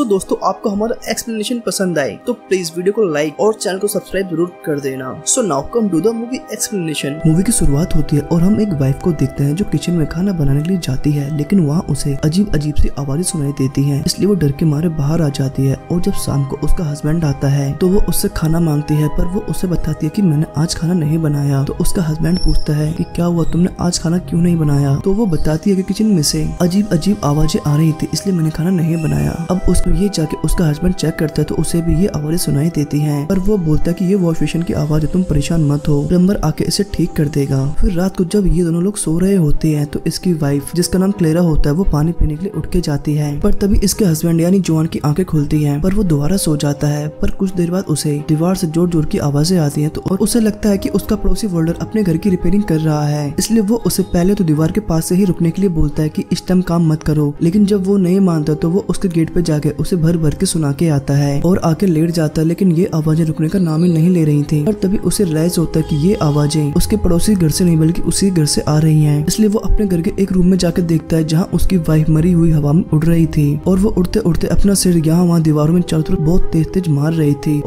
सो दोस्तों आपको हमारा एक्सप्लेनेशन पसंद आए तो प्लीज वीडियो को लाइक और चैनल को सब्सक्राइब जरूर कर देना। So now come to the movie explanation. Movie की शुरुआत होती है और हम एक वाइफ को देखते हैं जो किचन में खाना बनाने के लिए जाती है, लेकिन वहाँ उसे अजीब अजीब सी आवाजें सुनाई देती हैं, इसलिए वो डर के मारे बाहर आ जाती है। और जब शाम को उसका हस्बैंड आता है तो वो उससे खाना मांगती है, पर वो उसे बताती है कि मैंने आज खाना नहीं बनाया। तो उसका हस्बैंड पूछता है कि क्या हुआ, तुमने आज खाना क्यों नहीं बनाया? तो वो बताती है कि किचन में से अजीब अजीब आवाजें आ रही थी, इसलिए मैंने खाना नहीं बनाया। अब उसको ये जाके उसका हस्बैंड चेक करता है तो उसे भी ये आवाजें सुनाई देती हैं, पर वो बोलता है कि ये वॉश बेसिन की आवाज है, तुम परेशान मत हो, प्लम्बर आके इसे ठीक कर देगा। फिर रात को जब ये दोनों लोग सो रहे होते हैं तो इसकी वाइफ जिसका नाम क्लेरा होता है वो पानी पीने के लिए उठ के जाती है, पर तभी इसके हस्बैंड यानी जॉन की आंखें खुलती हैं, पर वो दोबारा सो जाता है। पर कुछ देर बाद उसे दीवार से जोर जोर की आवाजें आती हैं, तो और उसे लगता है कि उसका पड़ोसी वोल्डर अपने घर की रिपेयरिंग कर रहा है, इसलिए वो उसे पहले तो दीवार के पास से ही रुकने के लिए बोलता है कि इस टाइम काम मत करो। लेकिन जब वो नहीं मानता तो वो उसके गेट पे जाके उसे भर भर के सुना के आता है और आके लेट जाता है, लेकिन ये आवाजें रुकने का नाम ही नहीं ले रही थी। और तभी उसे रियलाइज होता है कि ये आवाजें उसके पड़ोसी घर से नहीं बल्कि उसी घर से आ रही हैं, इसलिए वो अपने घर के एक रूम में जाकर देखता है जहाँ उसकी वाइफ मरी हुई हवा में उड़ रही थी, और वो उड़ते उड़ते अपना सिर यहाँ वहाँ दीवारों में चारों तरफ बहुत तेज तेज मार रही थी।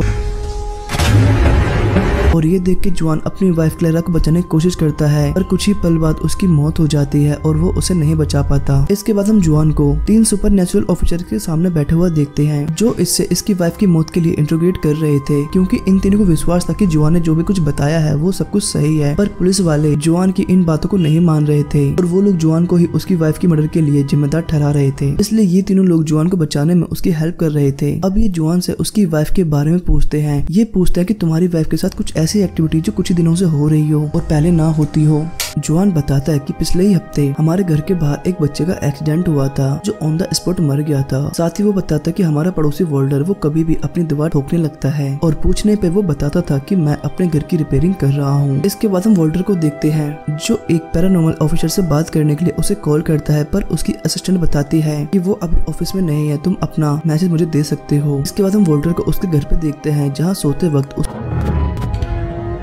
और ये देख के जॉन अपनी वाइफ क्लेरा को बचाने की कोशिश करता है, पर कुछ ही पल बाद उसकी मौत हो जाती है और वो उसे नहीं बचा पाता। इसके बाद हम जॉन को 3 सुपर नेचुरल ऑफिसर के सामने बैठे हुआ देखते हैं जो इससे इसकी वाइफ की मौत के लिए इंट्रोगेट कर रहे थे, क्योंकि इन तीनों को विश्वास था कि जॉन ने जो भी कुछ बताया है वो सब कुछ सही है। पर पुलिस वाले जॉन की इन बातों को नहीं मान रहे थे और वो लोग जॉन को ही उसकी वाइफ की मर्डर के लिए जिम्मेदार ठहरा रहे थे, इसलिए ये तीनों लोग जॉन को बचाने में उसकी हेल्प कर रहे थे। अब ये जॉन से उसकी वाइफ के बारे में पूछते हैं। ये पूछते हैं कि तुम्हारी वाइफ के साथ कुछ ऐसी एक्टिविटी जो कुछ ही दिनों से हो रही हो और पहले ना होती हो। जॉन बताता है कि पिछले ही हफ्ते हमारे घर के बाहर एक बच्चे का एक्सीडेंट हुआ था जो ऑन द स्पॉट मर गया था। साथ ही वो बताता है कि हमारा पड़ोसी वोल्डर वो कभी भी अपनी दीवार ठोकने लगता है, और पूछने पे वो बताता था कि मैं अपने घर की रिपेयरिंग कर रहा हूँ। इसके बाद हम वोल्डर को देखते हैं जो एक पैरानॉर्मल ऑफिसर से बात करने के लिए उसे कॉल करता है, पर उसकी असिस्टेंट बताती है कि वो अभी ऑफिस में नहीं है, तुम अपना मैसेज मुझे दे सकते हो। इसके बाद हम वोल्डर को उसके घर पे देखते हैं जहाँ सोते वक्त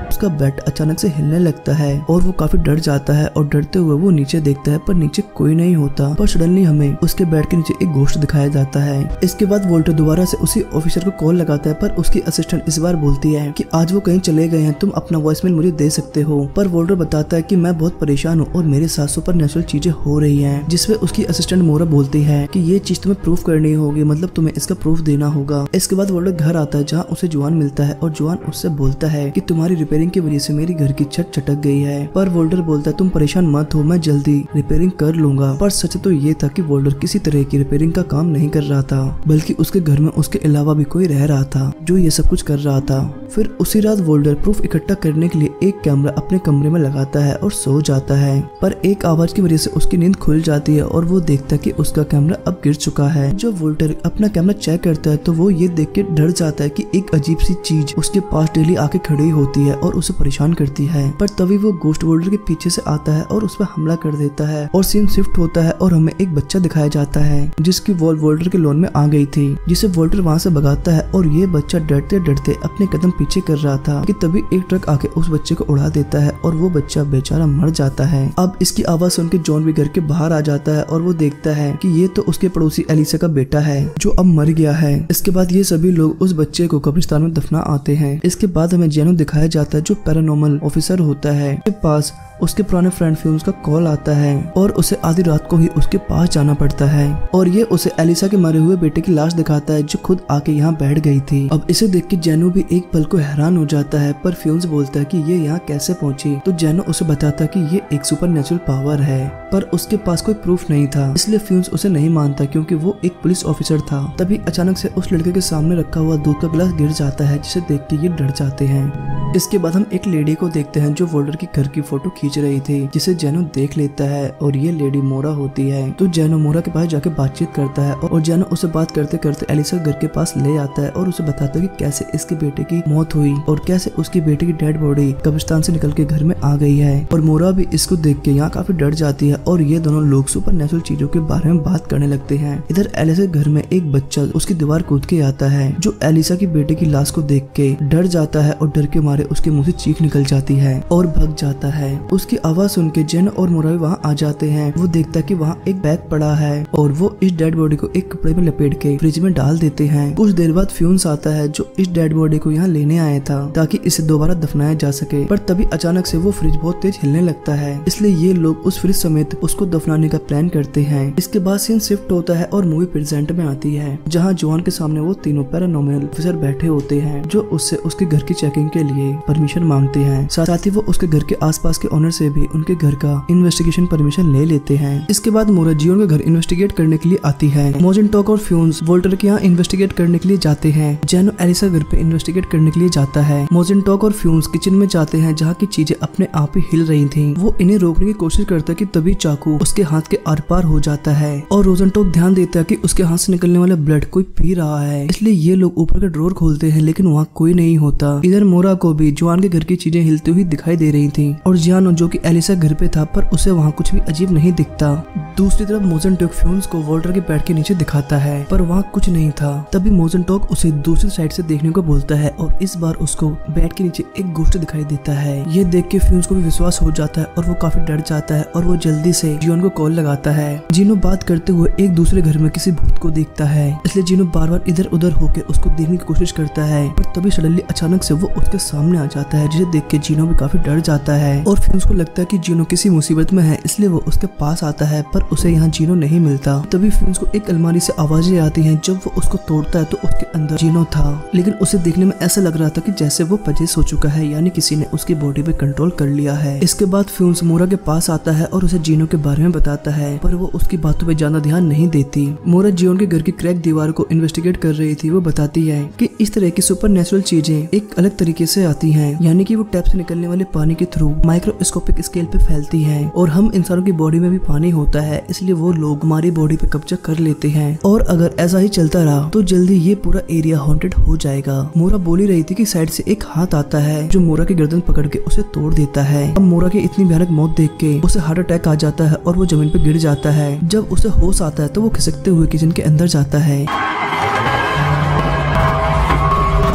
उसका बेड अचानक से हिलने लगता है और वो काफी डर जाता है, और डरते हुए वो नीचे देखता है पर नीचे कोई नहीं होता, पर सडनली हमें उसके बेड के नीचे एक घोस्ट दिखाया जाता है। इसके बाद वोल्टर दोबारा से उसी ऑफिसर को कॉल लगाता है, पर उसकी असिस्टेंट इस बार बोलती है कि आज वो कहीं चले गए हैं, तुम अपना वॉइसमेल मुझे दे सकते हो। पर वोल्टर बताता है कि मैं बहुत परेशान हूँ और मेरे साथ सुपर नेचुरल चीजें हो रही है, जिसमें उसकी असिस्टेंट मोरा बोलती है कि ये चीज तुम्हें प्रूफ करनी होगी, मतलब तुम्हें इसका प्रूफ देना होगा। इसके बाद वोल्टर घर आता है जहाँ उसे जॉन मिलता है, और जॉन उससे बोलता है कि तुम्हारी रिपेयरिंग की वजह से मेरी घर की छत चटक गई है। पर वोल्डर बोलता है तुम परेशान मत हो, मैं जल्दी रिपेयरिंग कर लूंगा। पर सच तो ये था कि वोल्डर किसी तरह की रिपेयरिंग का काम नहीं कर रहा था, बल्कि उसके घर में उसके अलावा भी कोई रह रहा था जो ये सब कुछ कर रहा था। फिर उसी रात वोल्डर प्रूफ इकट्ठा करने के लिए एक कैमरा अपने कमरे में लगाता है और सो जाता है, पर एक आवाज की वजह से उसकी नींद खुल जाती है और वो देखता है कि उसका कैमरा अब गिर चुका है। जब वोल्डर अपना कैमरा चेक करता है तो वो ये देख के डर जाता है कि एक अजीब सी चीज उसके पास डेली आके खड़ी होती है और उसे परेशान करती है। पर तभी वो गोस्ट वोल्डर के पीछे से आता है और उस पर हमला कर देता है, और सीन शिफ्ट होता है और हमें एक बच्चा दिखाया जाता है जिसकी वॉल वोल्डर के लॉन में आ गई थी, जिसे वोल्डर वहाँ से भगाता है। और ये बच्चा डरते डरते अपने कदम पीछे कर रहा था कि तभी एक ट्रक आके उस बच्चे को उड़ा देता है और वो बच्चा बेचारा मर जाता है। अब इसकी आवाज सुन के जॉन भी घर के बाहर आ जाता है और वो देखता है कि ये तो उसके पड़ोसी एलिसा का बेटा है जो अब मर गया है। इसके बाद ये सभी लोग उस बच्चे को कब्रिस्तान में दफना आते हैं। इसके बाद हमें जेनो दिखाया जाता है जो पैरानॉर्मल ऑफिसर होता है। के पास उसके पुराने फ्रेंड फ्यून्स का कॉल आता है और उसे आधी रात को ही उसके पास जाना पड़ता है, और ये उसे एलिसा के मरे हुए बेटे की लाश दिखाता है जो खुद आके यहाँ बैठ गई थी। अब इसे देख के जेनो भी एक पल को हैरान हो जाता है, पर फ्यून्स बोलता है कि ये यहाँ कैसे पहुंची। तो जेनो उसे बताता है कि ये एक सुपर नेचुरल पावर है, पर उसके पास कोई प्रूफ नहीं था, इसलिए फ्यून्स उसे नहीं मानता क्योंकि वो एक पुलिस ऑफिसर था। तभी अचानक से उस लड़के के सामने रखा हुआ दूध का गिलास गिर जाता है, जिसे देख के ये डर जाते हैं। इसके बाद हम एक लेडी को देखते हैं जो वोल्डर की घर की फोटो खींच रही थी, जिसे जेनो देख लेता है, और ये लेडी मोरा होती है। तो जेनो मोरा के पास जाके बातचीत करता है और जेनो उसे बात करते करते एलिसा घर के पास ले आता है और उसे बताता है कि कैसे इसके बेटे की मौत हुई और कैसे उसकी बेटे की डेड बॉडी कब्रिस्तान से निकल के घर में आ गई है। और मोरा भी इसको देख के यहाँ काफी डर जाती है और ये दोनों लोग सुपर नेचुरल चीजों के बारे में बात करने लगते हैं। इधर एलिसा घर में एक बच्चा उसकी दीवार कूद के आता है जो एलिसा की बेटे की लाश को देख के डर जाता है और डर के मारे उसके मुंह से चीख निकल जाती है और भाग जाता है। उसकी आवाज सुन के जेन और मुरावी वहाँ आ जाते हैं। वो देखता है कि वहाँ एक बैग पड़ा है और वो इस डेड बॉडी को एक कपड़े में लपेट के फ्रिज में डाल देते हैं। कुछ देर बाद फ्यून्स आता है जो इस डेड बॉडी को यहाँ लेने आया था ताकि इसे दोबारा दफनाया जा सके, पर तभी अचानक से वो फ्रिज बहुत तेज हिलने लगता है, इसलिए ये लोग उस फ्रिज समेत उसको दफनाने का प्लान करते हैं। इसके बाद सीन शिफ्ट होता है और मूवी प्रेजेंट में आती है, जहाँ जुआन के सामने वो तीनों पैरानॉर्मल ऑफिसर बैठे होते हैं जो उससे उसके घर की चेकिंग के लिए परमिशन मांगते हैं। साथ ही वो उसके घर के आसपास के ओनर से भी उनके घर का इन्वेस्टिगेशन परमिशन ले लेते हैं। इसके बाद मोरा जियोन के घर इन्वेस्टिगेट करने के लिए आती है। मोजेंटोक और फ्यून्स वोल्टर के यहाँ इन्वेस्टिगेट करने के लिए जाते हैं। जेनो एलिसा घर पे इन्वेस्टिगेट करने के लिए जाता है। मोजेंटोक और फ्यून्स किचन में जाते हैं जहाँ की चीजें अपने आप ही हिल रही थी। वो इन्हें रोकने की कोशिश करता है कि तभी चाकू उसके हाथ के आर पार हो जाता है और रोजेंटोक ध्यान देता है कि उसके हाथ से निकलने वाला ब्लड कोई पी रहा है, इसलिए ये लोग ऊपर का ड्रॉर खोलते हैं लेकिन वहाँ कोई नहीं होता। इधर मोरा को भी जुआन के घर की चीजें हिलती हुई दिखाई दे रही थी और जियानो जो कि एलिसा घर पे था पर उसे वहाँ कुछ भी अजीब नहीं दिखता। दूसरी तरफ मोजेंटोक फ्यून्स को वोल्टर के बेड के नीचे दिखाता है पर वहाँ कुछ नहीं था। तभी मोजेंटोक उसे दूसरी साइड से देखने को बोलता है और इस बार उसको बेड के नीचे एक गोश्त दिखाई देता है। ये देख के फ्यून्स को भी विश्वास हो जाता है और वो काफी डर जाता है और वो जल्दी से जियोन को कॉल लगाता है। जिनो बात करते हुए एक दूसरे घर में किसी भूत को देखता है, इसलिए जिनो बार बार इधर उधर होकर उसको देखने की कोशिश करता है, पर तभी सडनली अचानक से वो उसके सामने आ जाता है, जिसे देख के जिनो भी काफी डर जाता है और फ्यून्स को लगता है कि जिनो किसी मुसीबत में है, इसलिए वो उसके पास आता है पर उसे यहाँ जिनो नहीं मिलता। तभी फ्यून्स को एक अलमारी से आवाजें आती हैं। जब वो उसको तोड़ता है तो उसके अंदर जिनो था, लेकिन उसे देखने में ऐसा लग रहा था कि जैसे वो पजेस हो चुका है, यानी किसी ने उसकी बॉडी पे कंट्रोल कर लिया है। इसके बाद फ्यून्स मोरा के पास आता है और उसे जिनो के बारे में बताता है, पर वो उसकी बातों पे ज्यादा ध्यान नहीं देती। मोरा जियोन के घर की क्रैक दीवार को इन्वेस्टिगेट कर रही थी। वो बताती है कि इस तरह की सुपरनेचुरल चीजें एक अलग तरीके से आती हैं, यानी कि वो टैप से निकलने वाले पानी के थ्रू माइक्रोस्कोपिक स्केल पे फैलती हैं और हम इंसानों की बॉडी में भी पानी होता है, इसलिए वो लोग हमारी बॉडी पे कब्जा कर लेते हैं और अगर ऐसा ही चलता रहा तो जल्दी ये पूरा एरिया हॉन्टेड हो जाएगा। मोरा बोल ही रही थी कि साइड से एक हाथ आता है जो मोरा की गर्दन पकड़ के उसे तोड़ देता है। अब मोरा की इतनी भयानक मौत देख के उसे हार्ट अटैक आ जाता है और वो जमीन पे गिर जाता है। जब उसे होश आता है तो वो खिसकते हुए किचन के अंदर जाता है।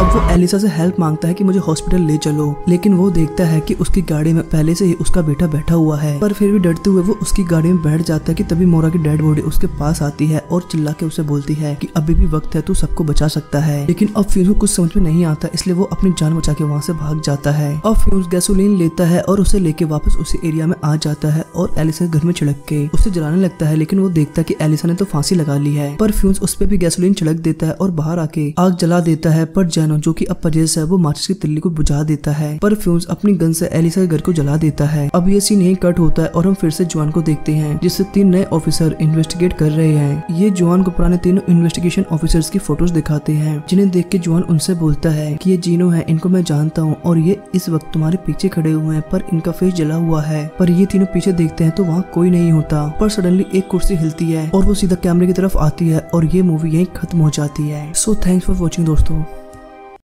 अब वो एलिसा से हेल्प मांगता है कि मुझे हॉस्पिटल ले चलो, लेकिन वो देखता है कि उसकी गाड़ी में पहले से ही उसका बेटा बैठा हुआ है, पर फिर भी डरते हुए वो उसकी गाड़ी में बैठ जाता है कि तभी मोरा की डेड बॉडी उसके पास आती है और चिल्ला के उसे बोलती है कि अभी भी वक्त है, तू सबको बचा सकता है। लेकिन अब फ्यूज को कुछ समझ में नहीं आता, इसलिए वो अपनी जान बचा के वहाँ से भाग जाता है। अब फ्यूज गैसोलीन लेता है और उसे लेके वापस उसी एरिया में आ जाता है और एलिसा घर में छिड़क के उसे जलाने लगता है, लेकिन वो देखता है कि एलिसा ने तो फांसी लगा ली है, पर फ्यूज उस पर भी गैसोलीन छिड़क देता है और बाहर आके आग जला देता है। पर जेनो जो कि अब पजेस है वो माचिस की तिल्ली को बुझा देता है, पर फ्यूज अपनी गन से एलिसा के घर को जला देता है। अब ये सीन यहीं कट होता है और हम फिर से जुआन को देखते हैं जिससे 3 नए ऑफिसर इन्वेस्टिगेट कर रहे हैं। ये जुआन को पुराने तीनों इन्वेस्टिगेशन ऑफिसर्स की फोटोज दिखाते हैं, जिन्हें देख के जुआन उनसे बोलता है कि ये जीनो है, इनको मैं जानता हूँ और ये इस वक्त तुम्हारे पीछे खड़े हुए हैं, पर इनका फेस जला हुआ है। पर ये तीनों पीछे देखते हैं तो वहाँ कोई नहीं होता, पर सडनली एक कुर्सी हिलती है और वो सीधा कैमरे की तरफ आती है और ये मूवी यहीं खत्म हो जाती है। सो थैंक्स फॉर वॉचिंग दोस्तों।